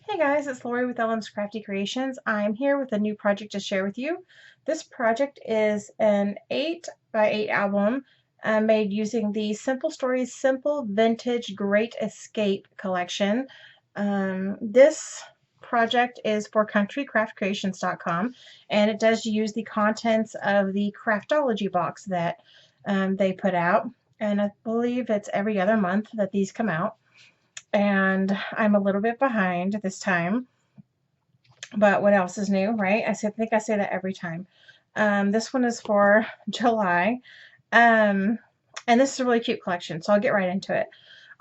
Hey guys, it's Lori with LM's Crafty Creations. I'm here with a new project to share with you. This project is an 8x8 album made using the Simple Stories Simple Vintage Great Escape collection. This project is for countrycraftcreations.com, and it does use the contents of the Craftology box that they put out, and I believe it's every other month that these come out. And I'm a little bit behind this time, but what else is new, right? I think I say that every time. This one is for July, and this is a really cute collection, so I'll get right into it.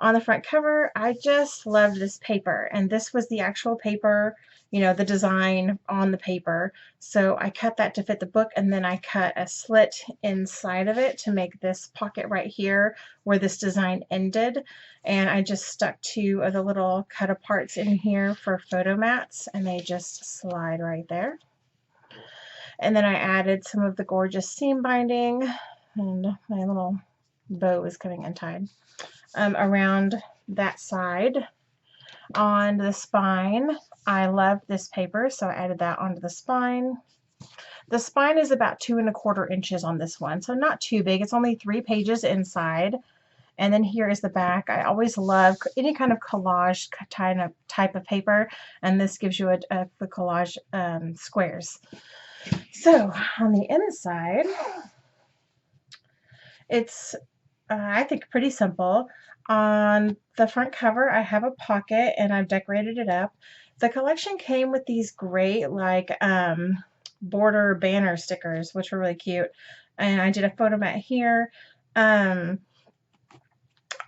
On the front cover, I just loved this paper, and this was the actual paper, the design on the paper. So I cut that to fit the book, and then I cut a slit inside of it to make this pocket right here where this design ended. And I just stuck two of the little cut aparts in here for photo mats, and they just slide right there. And then I added some of the gorgeous seam binding, and my little bow is coming untied. Around that side. On the spine, I love this paper, so I added that onto the spine. The spine is about 2¼ inches on this one, so not too big. It's only 3 pages inside. And then here is the back. I always love any kind of collage type of paper, and this gives you the collage squares. So on the inside, it's I think pretty simple. On the front cover, I have a pocket and I've decorated it up. The collection came with these great border banner stickers, which were really cute. And I did a photo mat here. All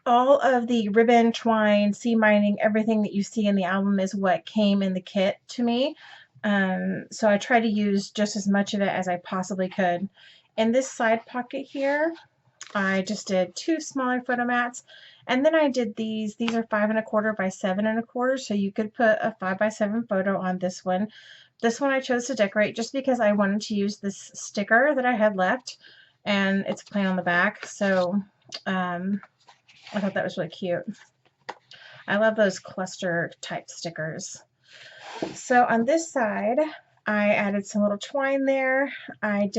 of the ribbon, twine, seam binding, everything that you see in the album is what came in the kit to me. So I tried to use just as much of it as I possibly could. In this side pocket here, I just did 2 smaller photo mats, and then I did these. These are 5¼ by 7¼ so you could put a 5x7 photo on this one. This one I chose to decorate just because I wanted to use this sticker that I had left, and it's plain on the back, so I thought that was really cute. I love those cluster type stickers. So on this side, I added some little twine there. I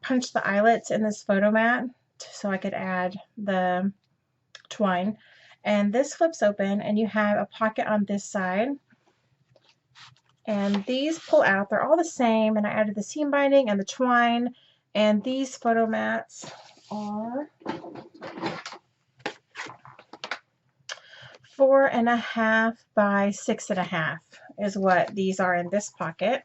punched the eyelets in this photo mat so I could add the twine, and this flips open and you have a pocket on this side, and these pull out. They're all the same, and I added the seam binding and the twine, and these photo mats are 4½ by 6½ is what these are in this pocket.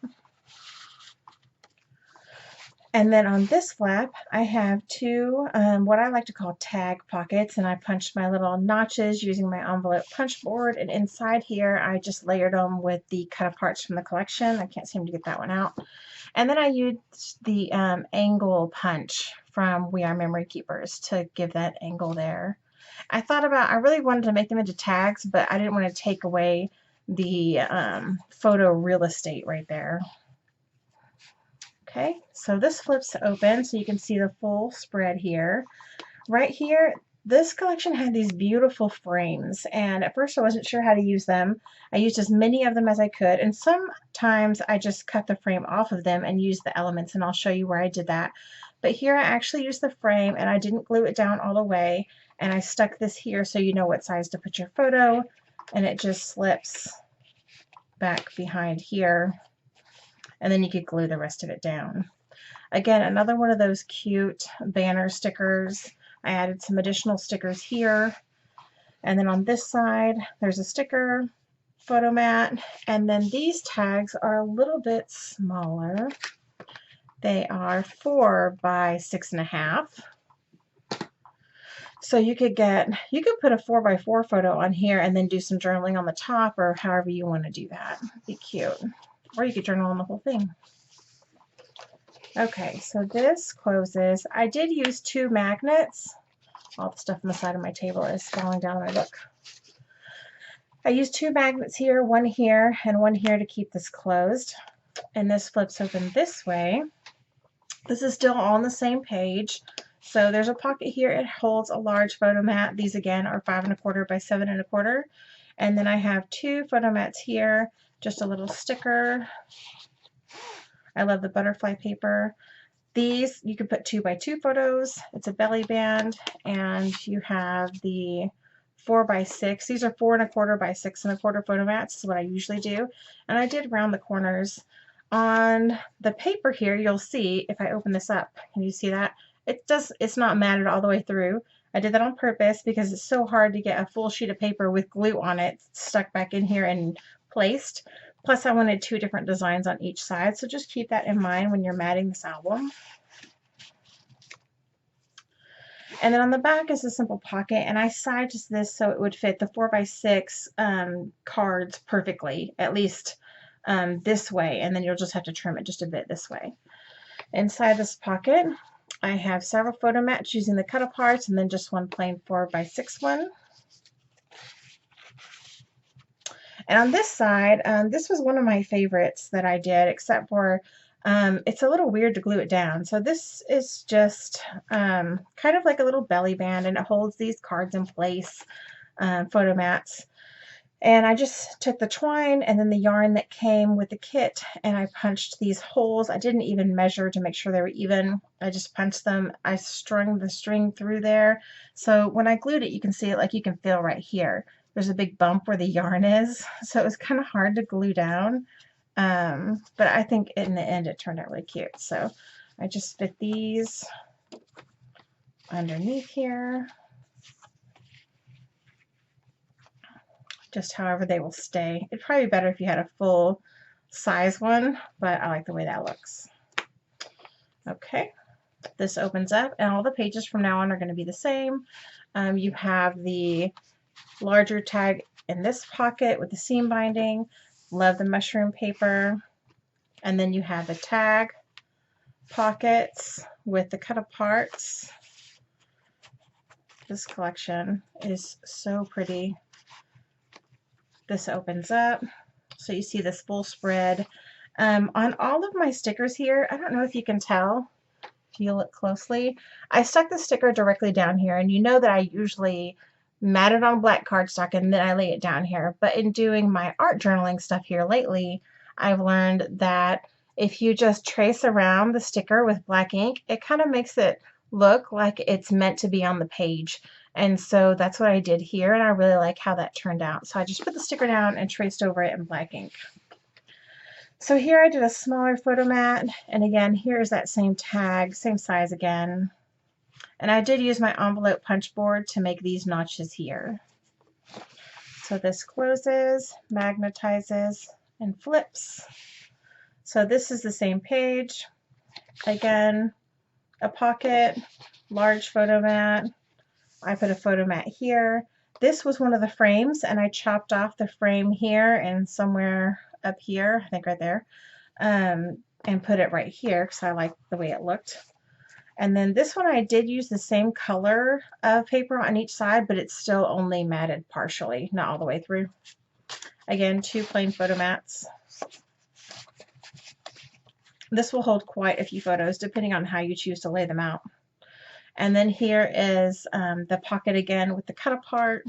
And then on this flap, I have 2 what I like to call tag pockets, and I punched my little notches using my envelope punch board, and inside here I just layered them with the cut aparts from the collection. I can't seem to get that one out. And then I used the angle punch from We Are Memory Keepers to give that angle there. I really wanted to make them into tags, but I didn't want to take away the photo real estate right there. Okay, so this flips open so you can see the full spread here. Right here, this collection had these beautiful frames, and at first I wasn't sure how to use them. I used as many of them as I could, and sometimes I just cut the frame off of them and used the elements, and I'll show you where I did that. But here I actually used the frame, and I didn't glue it down all the way, and I stuck this here so you know what size to put your photo, and it just slips back behind here, and then you could glue the rest of it down. Again, another one of those cute banner stickers. I added some additional stickers here, and then on this side there's a sticker photo mat, and then these tags are a little bit smaller. They are 4 by 6½. So you could put a 4x4 photo on here and then do some journaling on the top, or however you want to do that. It'd be cute. Or you could journal on the whole thing. Okay, so this closes. I did use 2 magnets. All the stuff on the side of my table is falling down my book. I used 2 magnets here, one here and one here to keep this closed. And this flips open this way. This is still on the same page. So there's a pocket here. It holds a large photo mat. These again are 5¼ by 7¼ And then I have 2 photo mats here, just a little sticker. I love the butterfly paper. These, you can put 2 by 2 photos. It's a belly band, and you have the 4 by 6. These are 4 1/4 by 6 1/4 photo mats. This is what I usually do. And I did round the corners. On the paper here, you'll see, if I open this up, can you see that? It's not matted all the way through. I did that on purpose because it's so hard to get a full sheet of paper with glue on it stuck back in here and placed. Plus I wanted 2 different designs on each side, so just keep that in mind when you're matting this album. And then on the back is a simple pocket, and I sized this so it would fit the 4 by 6 cards perfectly, at least this way, and then you'll just have to trim it just a bit this way. Inside this pocket, I have several photo mats using the cut-aparts, and then just one plain 4 by 6 one. And on this side, this was one of my favorites that I did, except for it's a little weird to glue it down. So this is just kind of like a little belly band, and it holds these cards in place, photo mats. And I just took the twine and then the yarn that came with the kit, and I punched these holes. I didn't even measure to make sure they were even. I just punched them. I strung the string through there. So when I glued it, you can see it, like you can feel right here. There's a big bump where the yarn is. So it was kind of hard to glue down. But I think in the end it turned out really cute. So I just fit these underneath here. Just however they will stay. It'd probably be better if you had a full size one, but I like the way that looks. Okay, this opens up, and all the pages from now on are going to be the same. You have the larger tag in this pocket with the seam binding. Love the mushroom paper. And then you have the tag pockets with the cut-aparts. This collection is so pretty. This opens up, so you see this full spread. On all of my stickers here, I don't know if you can tell, if you look closely, I stuck the sticker directly down here, and you know that I usually mat it on black cardstock and then I lay it down here. But in doing my art journaling stuff here lately, I've learned that if you just trace around the sticker with black ink, it kind of makes it look like it's meant to be on the page. And so that's what I did here, and I really like how that turned out. So I just put the sticker down and traced over it in black ink. So here I did a smaller photo mat, and again, here's that same tag, same size again. And I did use my envelope punch board to make these notches here. So this closes, magnetizes, and flips. So this is the same page. Again, a pocket, large photo mat. I put a photo mat here. This was one of the frames, and I chopped off the frame here and somewhere up here, I think right there, and put it right here because I like the way it looked. And then this one I did use the same color of paper on each side, but it's still only matted partially, not all the way through. Again, 2 plain photo mats. This will hold quite a few photos depending on how you choose to lay them out. And then here is the pocket again with the cut apart,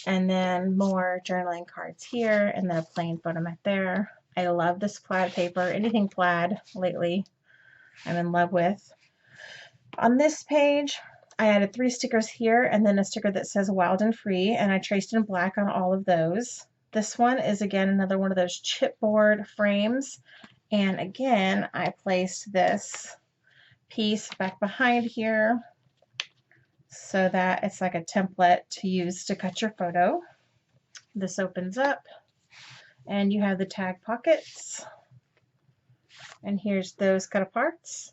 and then more journaling cards here, and then a plain photo mat there. I love this plaid paper. Anything plaid lately I'm in love with. On this page, I added 3 stickers here, and then a sticker that says Wild and Free, and I traced in black on all of those. This one is again another one of those chipboard frames, and again I placed this piece back behind here so that it's like a template to use to cut your photo. This opens up, and you have the tag pockets, and here's those cut aparts.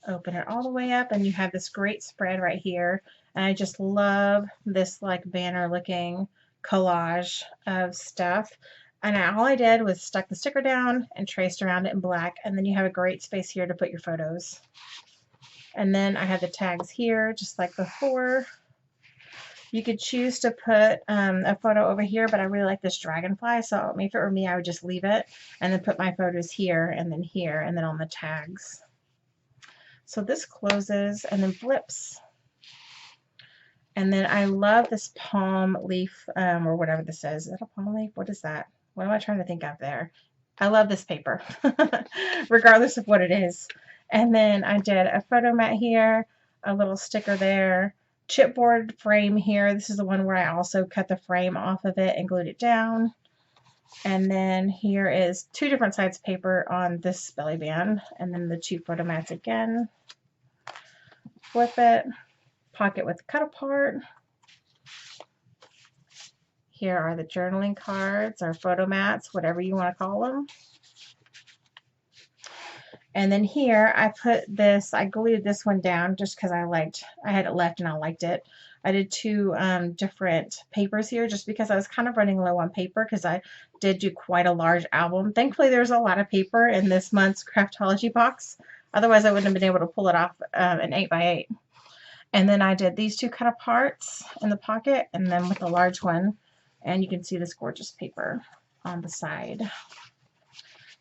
Open it all the way up, and you have this great spread right here, and I just love this like banner looking collage of stuff. And all I did was stuck the sticker down and traced around it in black, and then you have a great space here to put your photos. And then I have the tags here just like before. You could choose to put a photo over here, but I really like this dragonfly, so if it were me I would just leave it and then put my photos here and then on the tags. So this closes and then flips. And then I love this palm leaf, or whatever this is. Is that a palm leaf? What is that? What am I trying to think of there? I love this paper, regardless of what it is. And then I did a photo mat here, a little sticker there, chipboard frame here. This is the one where I also cut the frame off of it and glued it down. And then here is 2 different sides of paper on this belly band, and then the 2 photo mats again. Flip it, pocket with cut apart. Here are the journaling cards or photo mats, whatever you want to call them. And then here I put this, I glued this one down just because I had it left and I liked it. I did 2 different papers here just because I was kind of running low on paper because I did do quite a large album. Thankfully there's a lot of paper in this month's Craftology box. Otherwise I wouldn't have been able to pull it off an 8x8. And then I did these 2 cut aparts in the pocket and then with the large one. And you can see this gorgeous paper on the side.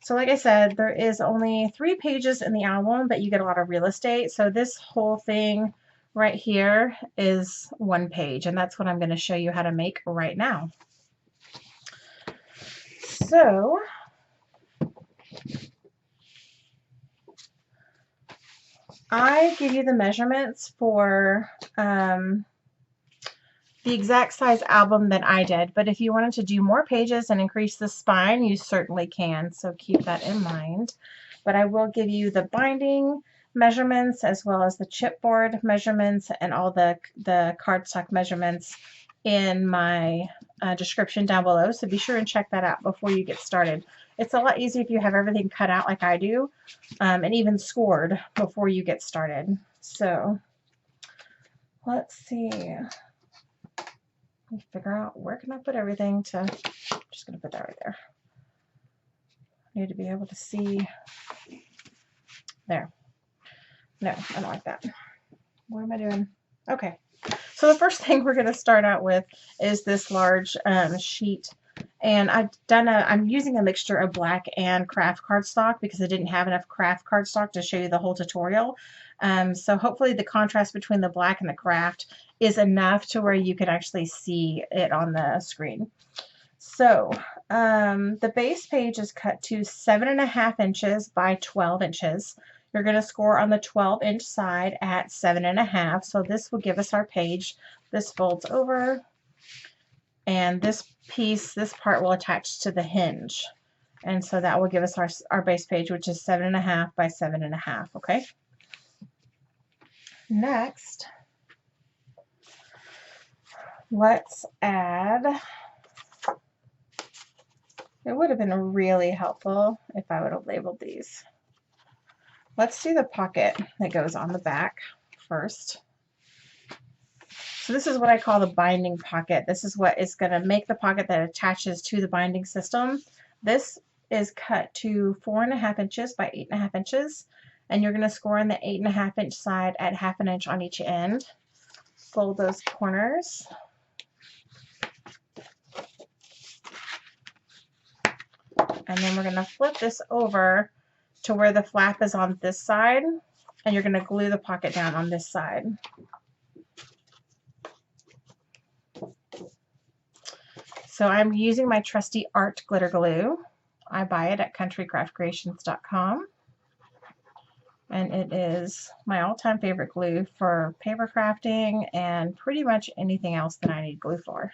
So like I said, there is only 3 pages in the album, but you get a lot of real estate. So this whole thing right here is 1 page, and that's what I'm going to show you how to make right now. So I give you the measurements for the exact size album that I did, but if you wanted to do more pages and increase the spine, you certainly can, so keep that in mind. But I will give you the binding measurements as well as the chipboard measurements and all the cardstock measurements in my description down below, so be sure and check that out before you get started. It's a lot easier if you have everything cut out like I do, and even scored before you get started. So let's see. Figure out where can I put everything to, I'm just going to put that right there. I need to be able to see there. No, I don't like that. What am I doing? Okay. So the first thing we're going to start out with is this large sheet. And I'm using a mixture of black and craft cardstock because I didn't have enough craft cardstock to show you the whole tutorial. So hopefully the contrast between the black and the craft is enough to where you can actually see it on the screen. So the base page is cut to 7.5 inches by 12 inches. You're going to score on the 12-inch side at 7.5. So this will give us our page. This folds over, and this piece, this part will attach to the hinge. And so that will give us our base page, which is 7.5 by 7.5, okay? Next, let's add, it would have been really helpful if I would have labeled these. Let's do the pocket that goes on the back first. So this is what I call the binding pocket. This is what is going to make the pocket that attaches to the binding system. This is cut to 4.5 inches by 8.5 inches. And you're going to score on the 8.5 inch side at 1/2 inch on each end. Fold those corners. And then we're going to flip this over to where the flap is on this side. And you're going to glue the pocket down on this side. So I'm using my trusty art glitter glue. I buy it at countrycraftcreations.com. And it is my all-time favorite glue for paper crafting and pretty much anything else that I need glue for.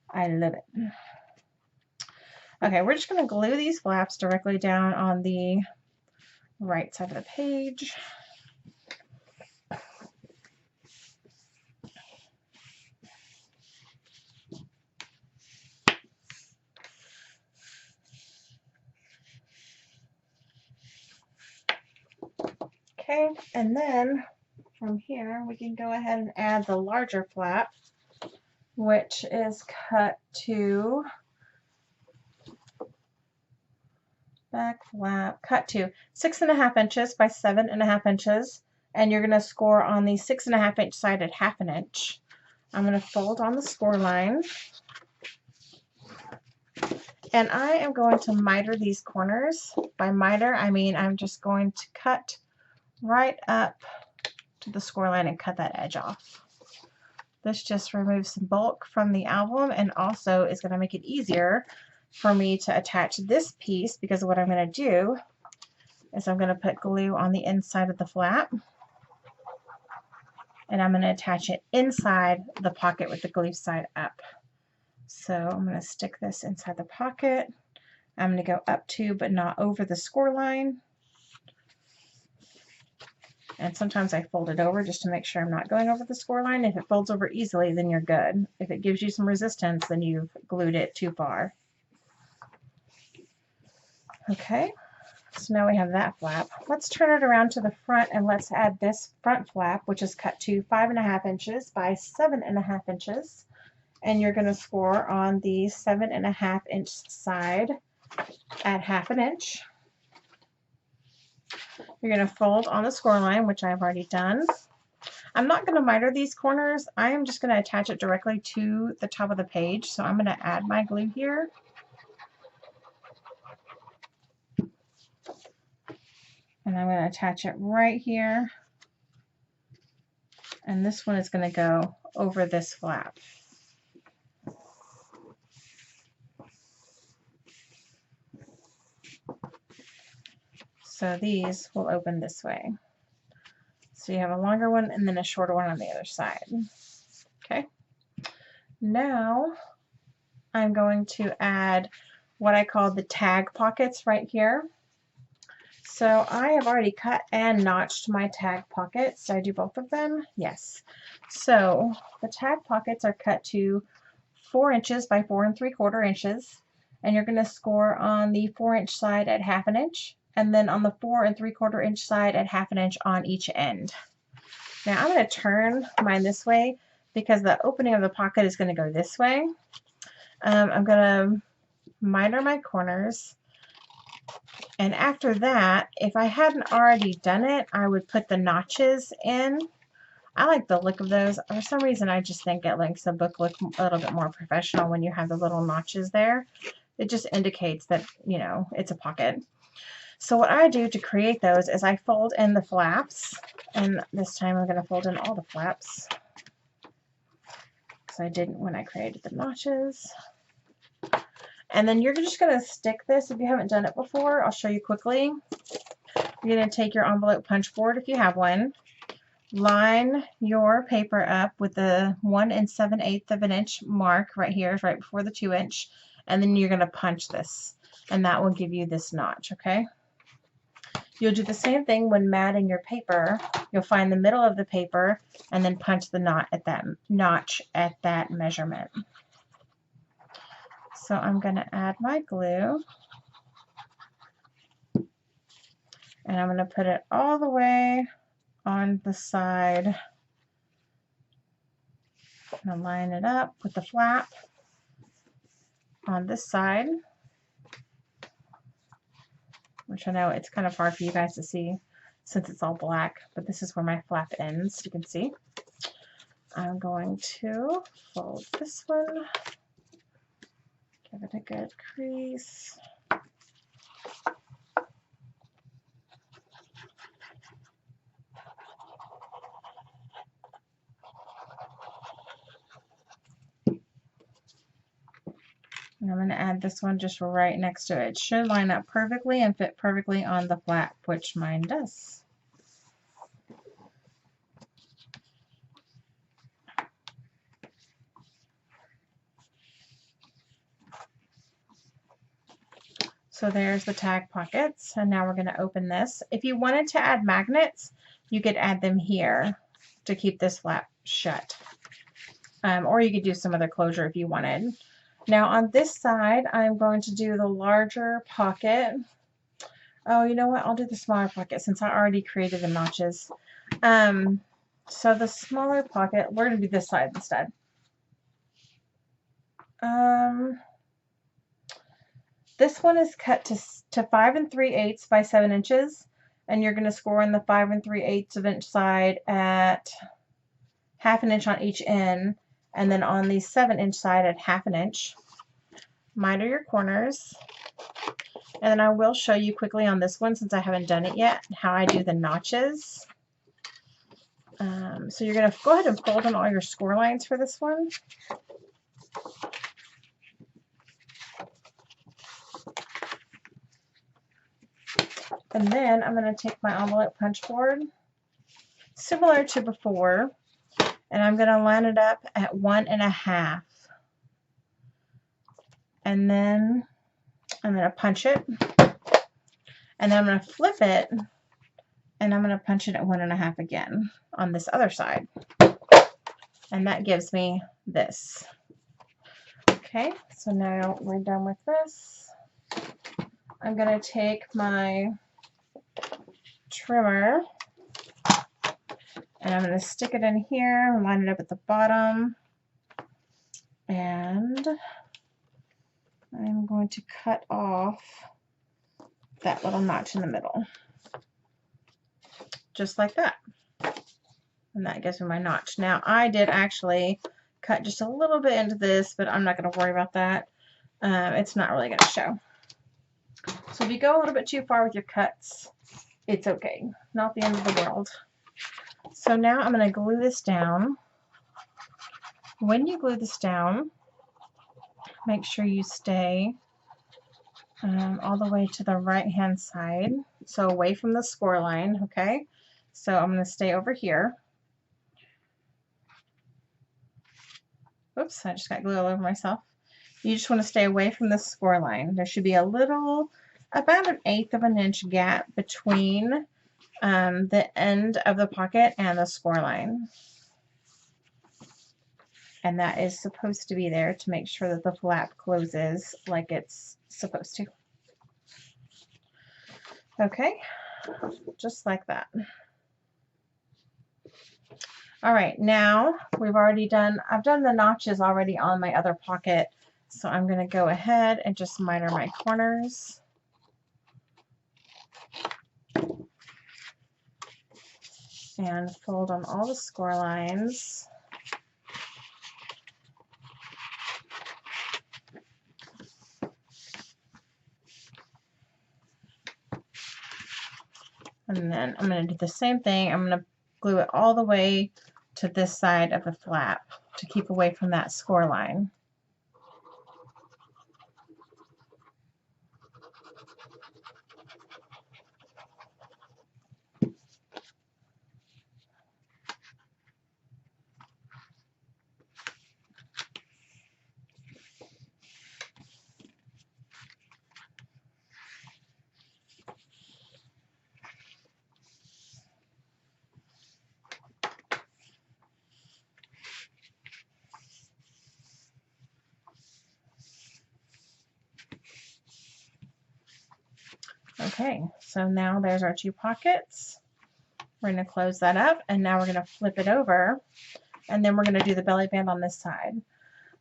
I love it. Okay, we're just going to glue these flaps directly down on the right side of the page. Okay, and then from here we can go ahead and add the larger flap, which is cut to back flap, cut to 6.5 inches by 7.5 inches, and you're going to score on the 6.5 inch side at 1/2 inch. I'm going to fold on the score line, and I am going to miter these corners. By miter, I mean I'm just going to cut right up to the score line and cut that edge off. This just removes some bulk from the album and also is going to make it easier for me to attach this piece, because what I'm going to do is I'm going to put glue on the inside of the flap and I'm going to attach it inside the pocket with the glue side up. So I'm going to stick this inside the pocket. I'm going to go up to but not over the score line. And sometimes I fold it over just to make sure I'm not going over the score line. If it folds over easily, then you're good. If it gives you some resistance, then you've glued it too far. Okay, so now we have that flap. Let's turn it around to the front and let's add this front flap, which is cut to 5.5 inches by 7.5 inches. And you're going to score on the 7.5 inch side at 1/2 inch. You're going to fold on the score line, which I've already done. I'm not going to miter these corners. I am just going to attach it directly to the top of the page. So I'm going to add my glue here. And I'm going to attach it right here. And this one is going to go over this flap. So these will open this way. So you have a longer one and then a shorter one on the other side. Okay. Now I'm going to add what I call the tag pockets right here. So I have already cut and notched my tag pockets. Did I do both of them? Yes. So the tag pockets are cut to 4 inches by 4 3/4 inches. And you're going to score on the 4-inch side at 1/2 inch. And then on the 4 3/4 inch side at 1/2 inch on each end. Now I'm going to turn mine this way because the opening of the pocket is going to go this way. I'm going to miter my corners. And after that, if I hadn't already done it, I would put the notches in. I like the look of those. For some reason, I just think it makes the book look a little bit more professional when you have the little notches there. It just indicates that, you know, it's a pocket. So what I do to create those is I fold in the flaps, and this time I'm going to fold in all the flaps because I didn't when I created the notches. And then you're just going to stick this. If you haven't done it before, I'll show you quickly. You're going to take your envelope punch board if you have one, line your paper up with the 1 7/8 inch mark right here, right before the 2 inch, and then you're going to punch this, and that will give you this notch, okay? You'll do the same thing when matting your paper. You'll find the middle of the paper and then punch the knot at that notch at that measurement. So I'm going to add my glue and I'm going to put it all the way on the side. I'm going to line it up with the flap on this side, which I know it's kind of hard for you guys to see since it's all black, but this is where my flap ends, you can see. I'm going to fold this one, give it a good crease. And I'm going to add this one just right next to it. It should line up perfectly and fit perfectly on the flap, which mine does. So there's the tag pockets, and now we're going to open this. If you wanted to add magnets, you could add them here to keep this flap shut. Or you could do some other closure if you wanted. Now on this side, I'm going to do the larger pocket. Oh, you know what? I'll do the smaller pocket since I already created the notches. So the smaller pocket, we're going to do this side instead. This one is cut to 5 3/8 by 7 inches, and you're going to score on the 5 3/8 inch side at 1/2 inch on each end, and then on the 7 inch side at 1/2 inch. Miter your corners, and then I will show you quickly on this one since I haven't done it yet how I do the notches. So you're going to go ahead and fold on all your score lines for this one. And then I'm going to take my envelope punch board, similar to before, and I'm going to line it up at 1.5. And then I'm going to punch it, and then I'm going to flip it, and I'm going to punch it at 1.5 again on this other side. And that gives me this. Okay, so now we're done with this. I'm going to take my trimmer and I'm going to stick it in here and line it up at the bottom. And I'm going to cut off that little notch in the middle. Just like that. And that gives me my notch. Now I did actually cut just a little bit into this, but I'm not going to worry about that. It's not really going to show. So if you go a little bit too far with your cuts, it's okay. Not the end of the world. So now I'm going to glue this down. When you glue this down, make sure you stay all the way to the right hand side, so away from the score line. Okay, so I'm going to stay over here. Oops, I just got glue all over myself. You just want to stay away from the score line. There should be a little, about 1/8 of an inch gap between the end of the pocket and the score line. And that is supposed to be there to make sure that the flap closes like it's supposed to. Okay, just like that. All right, now I've done the notches already on my other pocket, so I'm going to go ahead and just miter my corners. And fold on all the score lines. And then I'm going to do the same thing. I'm going to glue it all the way to this side of the flap to keep away from that score line. Okay, so now there's our two pockets. We're going to close that up, and now we're going to flip it over, and then we're going to do the belly band on this side.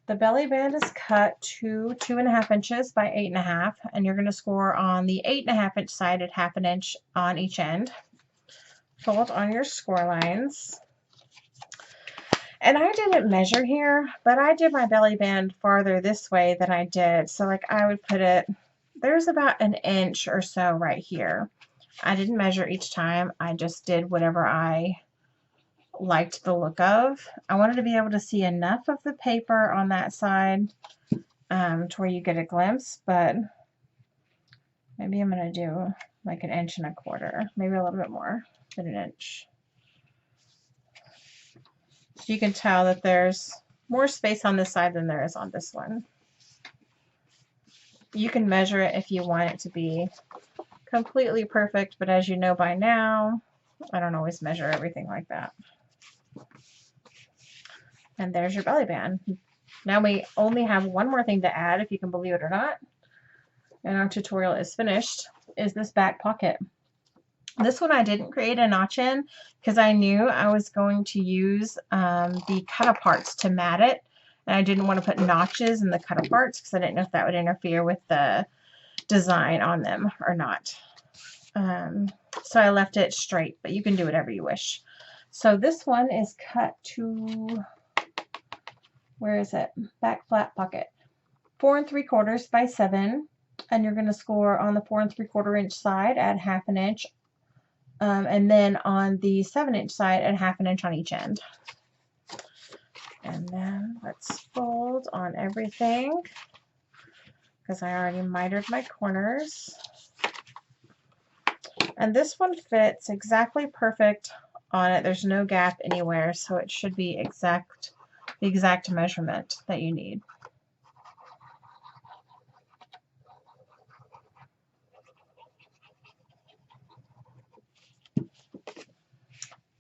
The belly band is cut to 2.5 inches by 8.5, and you're going to score on the 8.5 inch side at 1/2 inch on each end. Fold on your score lines. And I didn't measure here, but I did my belly band farther this way than I did. So like I would put it, there's about 1 inch or so right here. I didn't measure each time. I just did whatever I liked the look of. I wanted to be able to see enough of the paper on that side to where you get a glimpse, but maybe I'm going to do like 1.25 inches, maybe a little bit more than 1 inch. So you can tell that there's more space on this side than there is on this one. You can measure it if you want it to be completely perfect, but as you know by now, I don't always measure everything like that. And there's your belly band. Now we only have one more thing to add, if you can believe it or not, and our tutorial is finished, is this back pocket. This one I didn't create a notch in because I knew I was going to use the cut-aparts to mat it, and I didn't want to put notches in the cut-aparts because I didn't know if that would interfere with the design on them or not. So I left it straight, but you can do whatever you wish. So this one is cut to, where is it? Back flat pocket. 4 3/4 by 7, and you're going to score on the 4 3/4 inch side at 1/2 inch and then on the 7-inch side, a 1/2 inch on each end. And then let's fold on everything, because I already mitered my corners. And this one fits exactly perfect on it. There's no gap anywhere, so it should be the exact measurement that you need.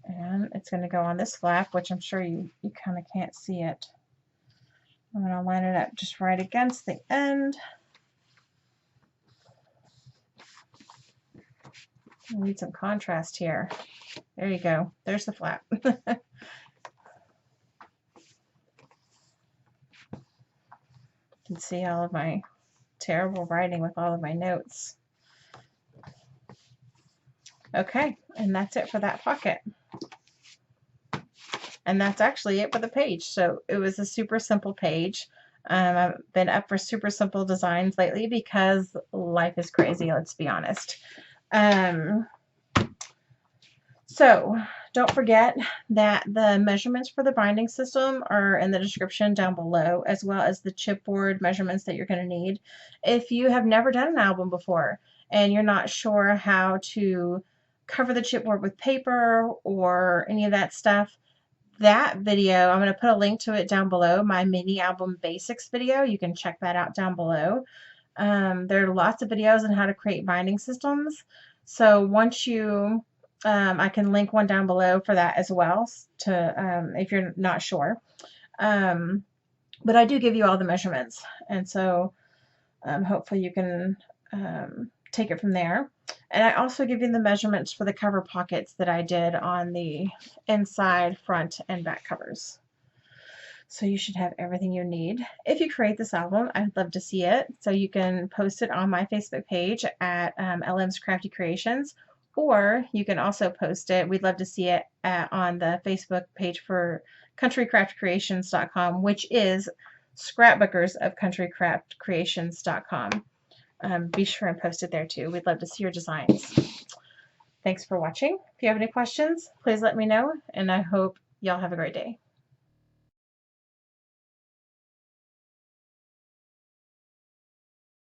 And it's going to go on this flap, which I'm sure you kind of can't see it. I'm going to line it up just right against the end. I need some contrast here. There you go. There's the flap. You can see all of my terrible writing with all of my notes. Okay, and that's it for that pocket. And that's actually it for the page. So it was a super simple page. I've been up for super simple designs lately because life is crazy, let's be honest. So don't forget that the measurements for the binding system are in the description down below, as well as the chipboard measurements that you're going to need. If you have never done an album before and you're not sure how to cover the chipboard with paper or any of that stuff, that video, I'm going to put a link to it down below, my mini album basics video. You can check that out down below. There are lots of videos on how to create binding systems. So once you, I can link one down below for that as well, to if you're not sure. But I do give you all the measurements, and so hopefully you can take it from there. And I also give you the measurements for the cover pockets that I did on the inside, front, and back covers. So you should have everything you need. If you create this album, I'd love to see it. So you can post it on my Facebook page at LM's Crafty Creations, or you can also post it. We'd love to see it on the Facebook page for countrycraftcreations.com, which is scrapbookers of countrycraftcreations.com. Be sure and post it there too. We'd love to see your designs. Thanks for watching. If you have any questions, please let me know, and I hope y'all have a great day.